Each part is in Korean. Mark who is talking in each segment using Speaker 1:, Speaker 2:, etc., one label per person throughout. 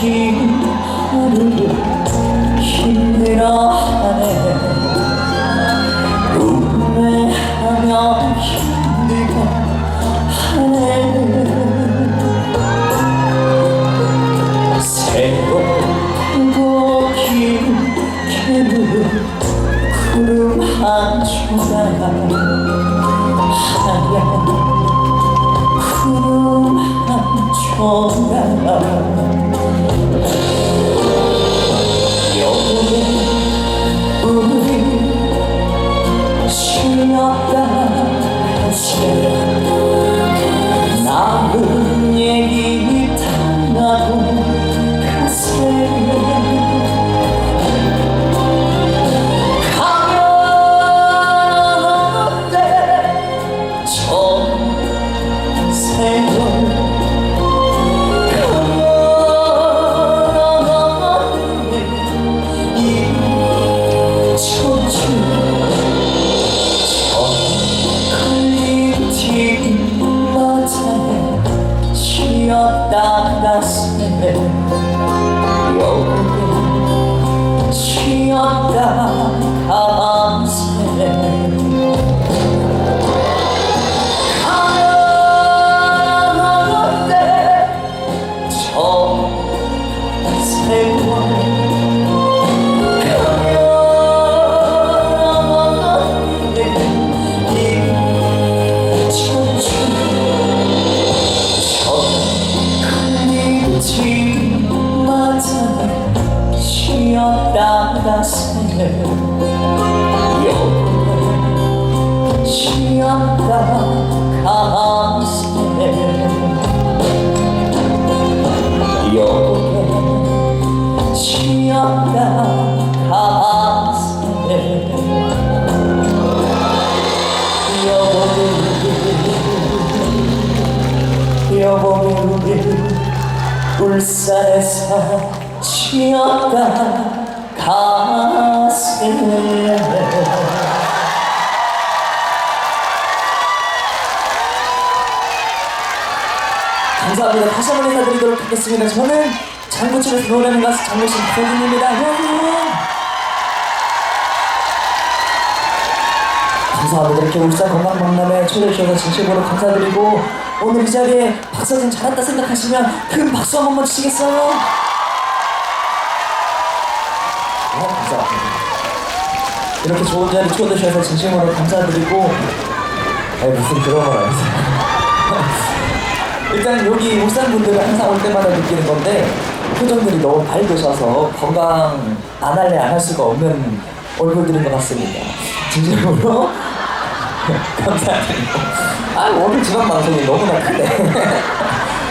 Speaker 1: 긴 하루를 힘들어하네. 우매하며 힘들게 하네. 새롭고 긴 개물 구름 한 조각 하얀 구름 한 조각 여기에 우리 쉬었다 하세. 남은 얘기 다 나도 가세. 쉬었다가 새 여기에 쉬었다가 새 가는데 저 세월 가는데 이 청춘 맞아 쉬었다가 새 여기에 쉬었다가 새 여기에 쉬었다가 새 여보게 울산에서 쉬었다 가세. 감사합니다. 다시 한번 인사드리도록 하겠습니다. 저는 장구집에서 노래하는 가수 장구신 박서진입니다. 안녕하세요. 감사합니다. 이렇게 울산 건강박람회 초대해주셔서 진심으로 감사드리고, 오늘 이 자리에 박서진 잘했다 생각하시면 큰 박수 한 번만 주시겠어요? 감사합니다. 이렇게 좋은 자리 초대해주셔서 진심으로 감사드리고, 무슨 그런 걸 안 했어요. 일단 여기 울산 분들은 항상 올 때마다 느끼는 건데, 표정들이 너무 밝으셔서 건강 안 할래 안 할 수가 없는 얼굴들인 것 같습니다. 진심으로 감사드리고, 오늘 지방방송이 너무나 크네.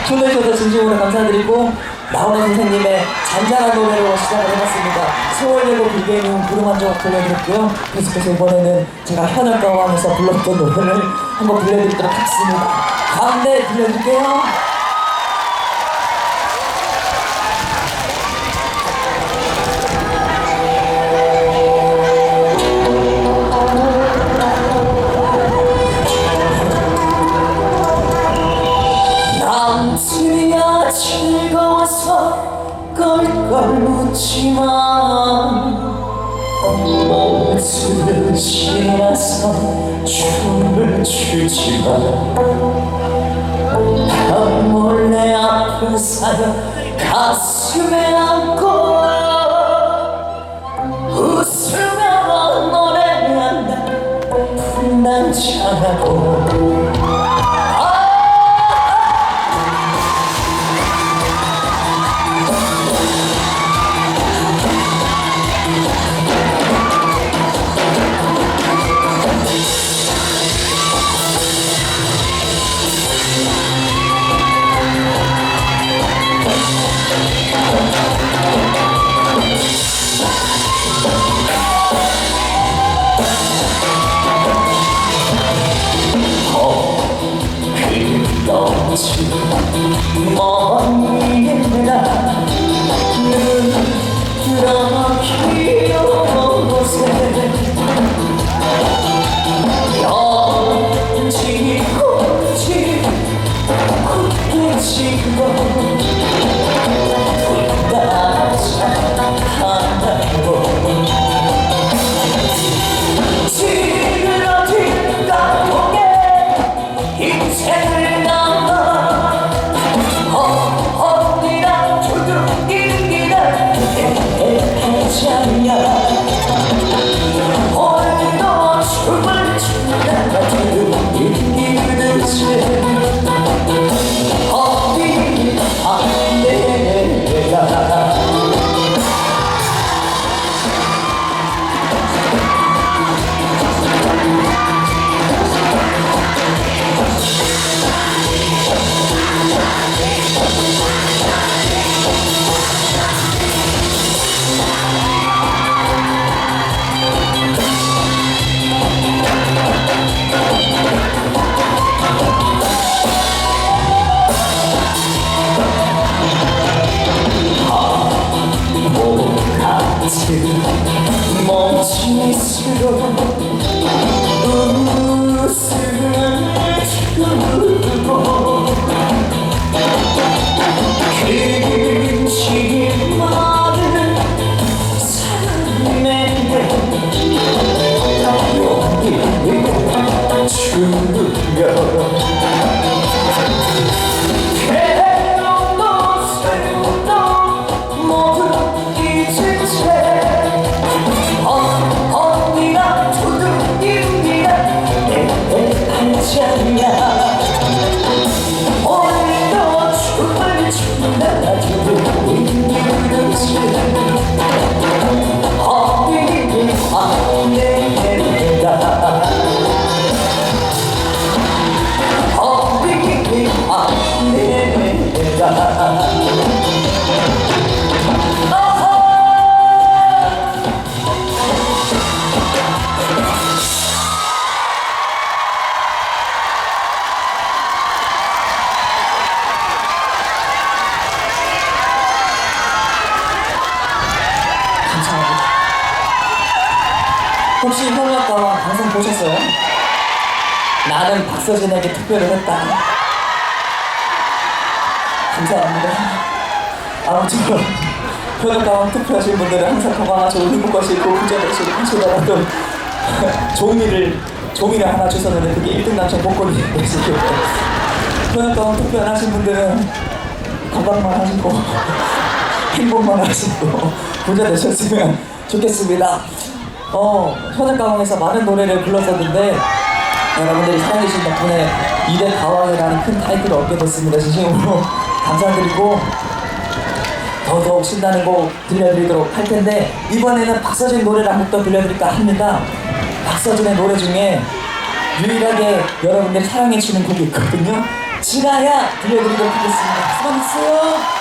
Speaker 1: 초대해주셔서 진심으로 감사드리고, 나훈아 선생님의 잔잔한 노래로 시작을 해봤습니다. 세월되고 불개는 구름 한 조각 들려드렸고요. 계속해서 이번에는 제가 현역가왕에서 불렀던 노래를 한번 들려드리도록 하겠습니다. 가운데 들려드릴게요. 남들이야 즐거워서 껄껄 웃지만 목숨을 지나서 춤을 추지만 난 몰래 아픈 사연 가슴에 안고 웃으며 노래한다 분단 차고. 혹시 현역가왕 방송 보셨어요? 나는 박서진에게 투표를 했다. 감사합니다. 아무쪼록 현역가왕 투표하신 분들은 항상 건강하시고 행복하시고 부자 되시고 하시더라도 종이를 하나 주셨는데 그게 1등 당첨 복권이 되시고, 현역가왕 투표 안 하신 분들은 건강만 하시고 행복만 하시고 부자 되셨으면 좋겠습니다. 현역가왕에서 많은 노래를 불렀었는데 여러분들이 사랑해주신 덕분에 2대 가왕이라는 큰 타이틀을 얻게 됐습니다. 진심으로 감사드리고 더더욱 신나는 곡 들려드리도록 할 텐데, 이번에는 박서진 노래를 한 곡 더 들려드릴까 합니다. 박서진의 노래 중에 유일하게 여러분들이 사랑해주는 곡이 있거든요. 지나야 들려드리도록 하겠습니다. 수고하셨어요.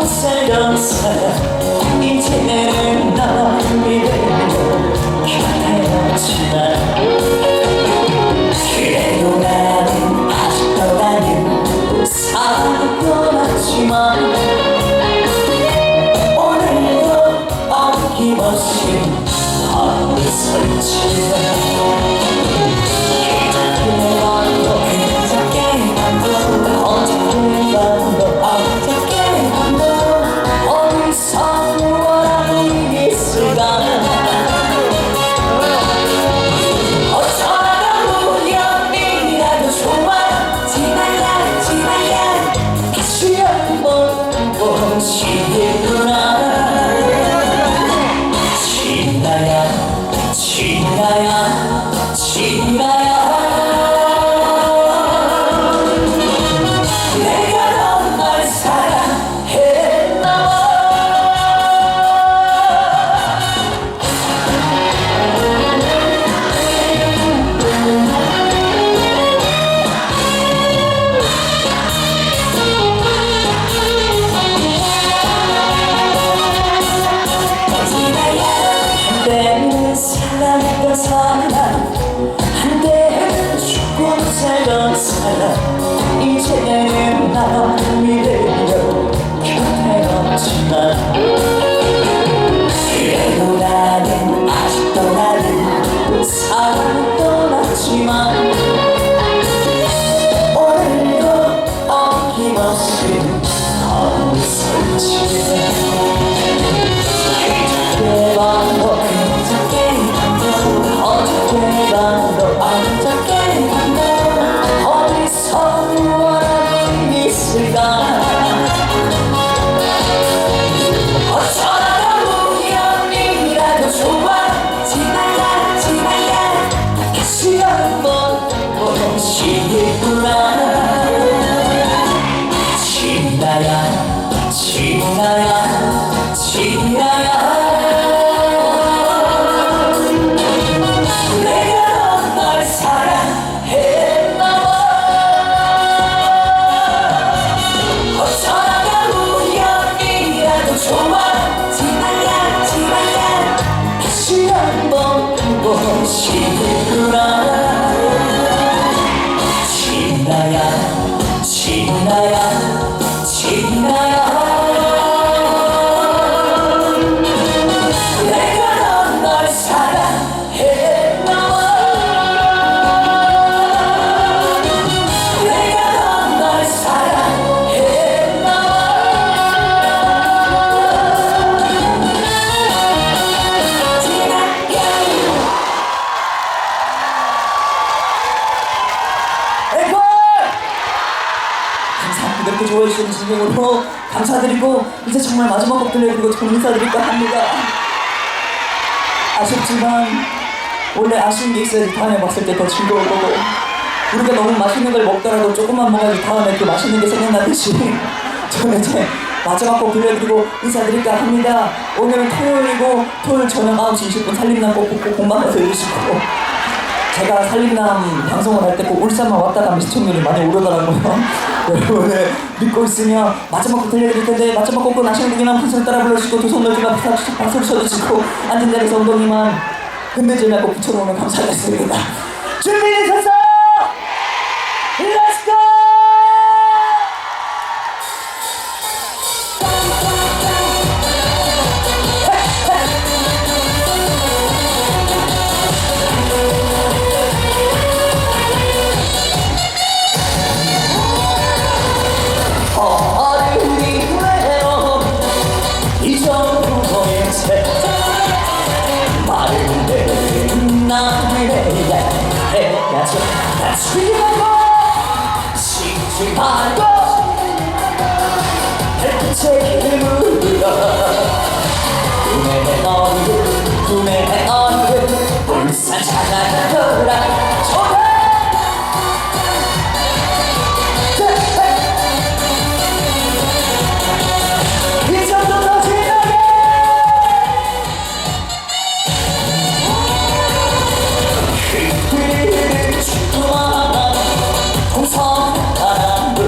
Speaker 2: 살던 사람 이제는 나 미래로 곁에 없지만 그래도 나는 아직도 나는 사랑을 떠났지만 오늘도 어김없이 밤을 설치네. 한때 죽고 살던 사람 이제는 나 미래로 곁에 없지만 그래도 나는 아직도 나는 사랑을 떠났지만 오늘도 어김없이 밤을 설치네. 어디서 원하는 있을까? 어쩌다가 우연이라도 좋아. 지나야 다시 한번 보는 시기구나. 지나야 다시 한번 보는 시기구나. 지나야 내가 널 사랑했나 봐. 내가 널 사랑했나
Speaker 1: 이렇게 좋아해주시는 진심으로 감사드리고, 이제 정말 마지막 곡 들려드리고 좀 인사드릴까 합니다. 아쉽지만 원래 아쉬운 게 있어야지 다음에 봤을 때 더 즐거울 거고, 우리가 너무 맛있는 걸 먹더라도 조금만 먹어야지 다음에 그 맛있는 게 생각나듯이 저는 이제 마지막 곡 들려드리고 인사드릴까 합니다. 오늘은 토요일이고 토요일 저녁 9시 20분 살림남 꼭 공방에서 들으시고, 제가 살림남 방송을 할 때 꼭 울산만 왔다 가면 시청률이 많이 오르더라고요. 여러분을 믿고 있으며 마지막 곡 들려드릴 텐데 마지막 곡은 아시는 분이만 큰 소리 따라 불러주시고 두 손 넓이가 박수를 쳐주시고 앉은 자리에서 엉덩이만 흔들지 말고 붙여놓으면 감사하겠습니다. 준비되셨어? Let's go!
Speaker 2: 쉬지 말고 햇빛에 물들어 꿈의 얼굴 울산 찾아가더라 이 정도로 지나게 그 주마다 동성바람을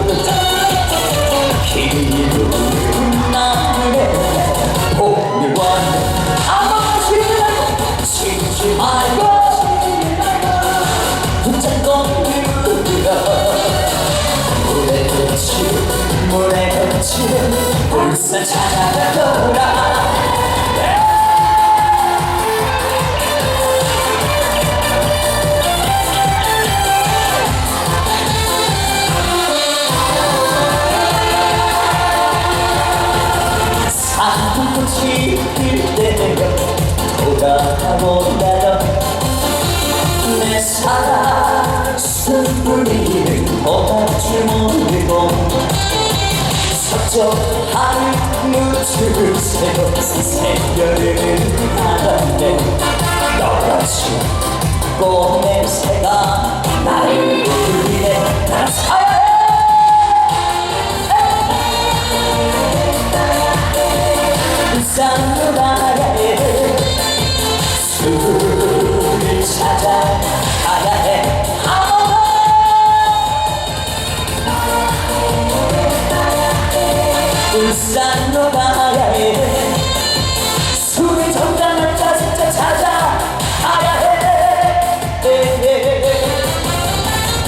Speaker 2: 힘이 부른 나를 오늘 왔네 아무 쉬지 말고 붙잡고 물들어 물에 그치는 울산 찾아가더라 산꽃이 필 때면 돌아본다던 내 사랑 숨불리는 보다줄 모르고 서쪽 하늘 무릎을 세고 새별을 나갔네 너같이 꽃냄새가 나를 울리네 난 사랑해 울산으로 가야 해 술을 찾아가야 해 울산으로 가야 해 술을 정장을 찾아가야 해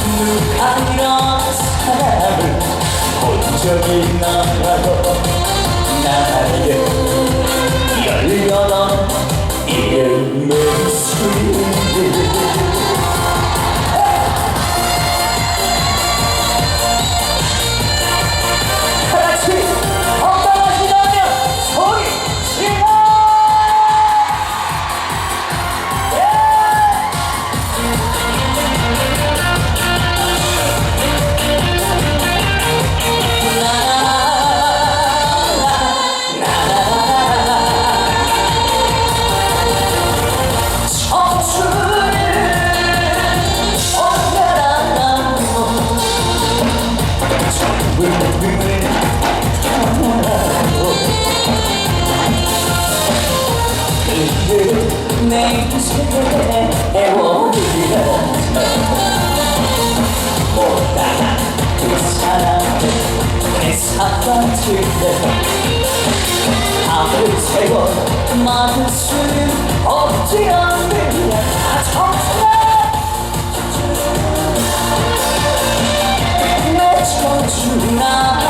Speaker 2: 누가 이런 사람을 본 적이 있나요 나에게 열려던 이름의 술들 다같이 건강하시다면 소리 질러 내 인생의 애원이라 못다한 그 사람을 내 사랑치네 밤을 새워 막을 수는 없지 않느냐 내 청춘아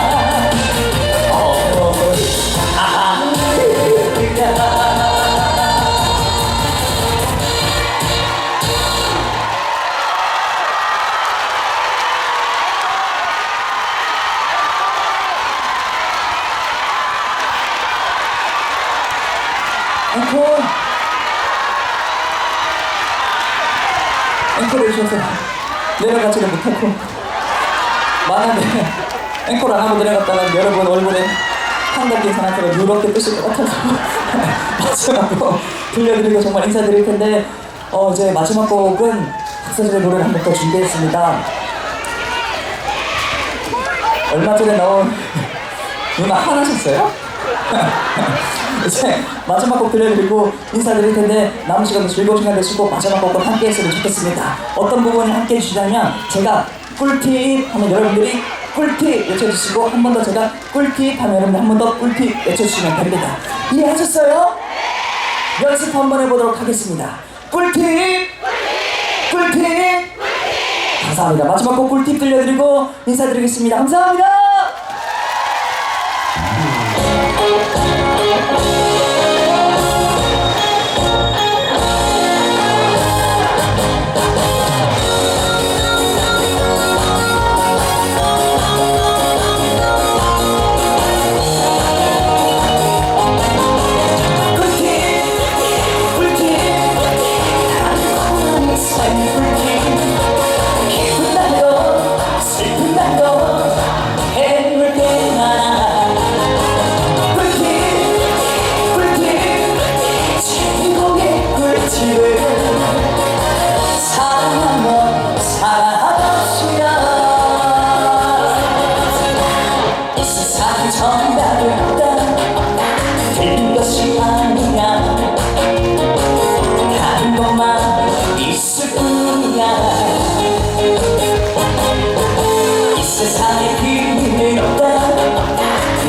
Speaker 1: 앵콜 해주셔서 내려가지는 못하고 만약에 앵콜 안 하고 내려갔다면 여러분 얼굴에 한달기 사나처럼 누렇게 뜨실 것 같아서 마지막으로 들려드리고 정말 인사드릴 텐데 이제 마지막 곡은 박사들의 노래를 한 번 더 준비했습니다. 얼마 전에 나온 누나 화나셨어요? 이제 마지막 곡 들려드리고 인사드릴 텐데 남은 시간도 즐거운 시간 되시고 마지막 곡을 함께 했으면 좋겠습니다. 어떤 부분을 함께 해주시냐면 제가 꿀팁 하면 여러분들이 꿀팁 외쳐주시고 한 번 더 제가 꿀팁 하면 여러분 한 번 더 꿀팁 외쳐주시면 됩니다. 이해하셨어요? 연습 한번 해보도록 하겠습니다. 꿀팁! 꿀팁! 감사합니다. 마지막 곡 꿀팁 들려드리고 인사드리겠습니다. 감사합니다.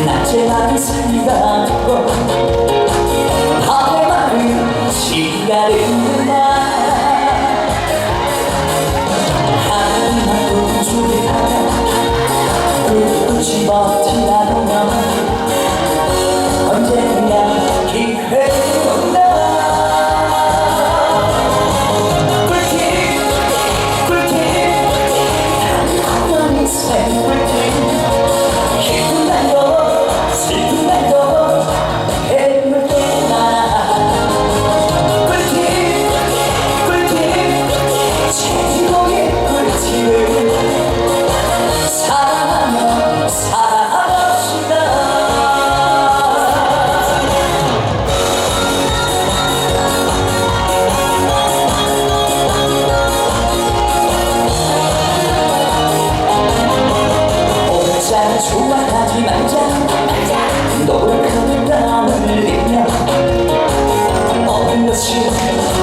Speaker 1: 낮에 많은 사이가 있고 밤에 많은 시간이구나 하나님만 준비하며 끝끝이 버티다 보면 언젠가 기회가 온다. 꿀팁 꿀팁 달콤한 인생 꿀팁 기쁜 날도 슬픈 날도 해볼 때마다 꿀팁 꿀팁 제목의 꿀팁을 사랑하며 살아갑시다. 오늘잘 좋아하지 말자 노력하는 땀을 흘리며 모든 것이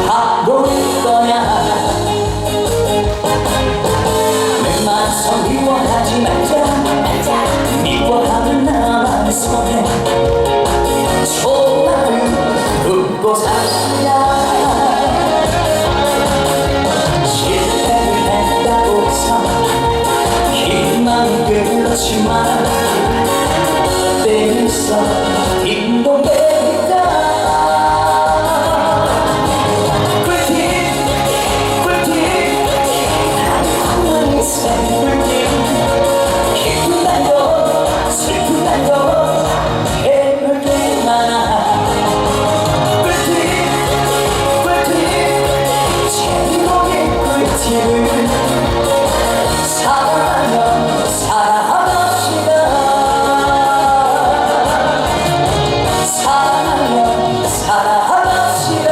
Speaker 1: 바로일 거야. 웬만해서 미워하지 말자 미워하는 나만 선해 좋은 마음 품고 사시자. 실패를 했다고 해서 희망이 그렇지만 때있어 힘도 냅니다. 꿀팁 꿀팁 달콤한 인생 꿀팁 기쁜 날도 슬픈 날도 해볼 게 많아. 꿀팁 꿀팁 제목의 꿀팁을 사랑하며 살아갑시다. 사랑하며 살아갑시다.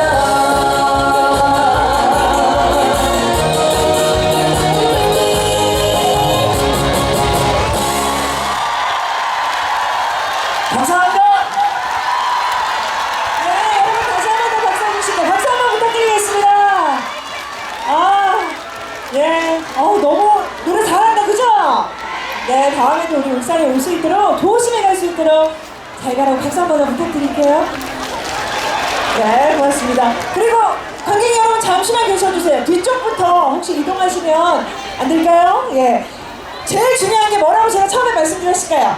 Speaker 1: 감사합니다.
Speaker 3: 네, 여러분 다시 한 번 더 박수 주시고 박수 한 번 부탁드리겠습니다. 예, 너무 노래 잘한다, 그죠? 네, 다음에도 우리 울산에 올 수 있도록 도심에 갈 수 있도록 잘 가라고 박수 한 번 더 부탁드릴게요. 네, 고맙습니다. 그리고 관객 여러분 잠시만 계셔주세요. 뒤쪽부터 혹시 이동하시면 안 될까요? 예, 제일 중요한 게 뭐라고 제가 처음에 말씀드렸을까요?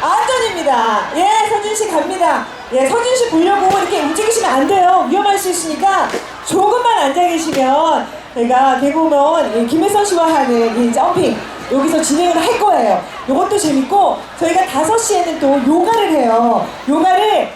Speaker 3: 안전입니다. 예, 서진씨 갑니다. 예, 서진씨 보려고 이렇게 움직이시면 안 돼요. 위험할 수 있으니까 조금만 앉아 계시면 저희가 개그우먼 김혜선 씨와 하는 이 점핑 여기서 진행을 할 거예요. 이것도 재밌고 저희가 5시에는 또 요가를 해요. 요가를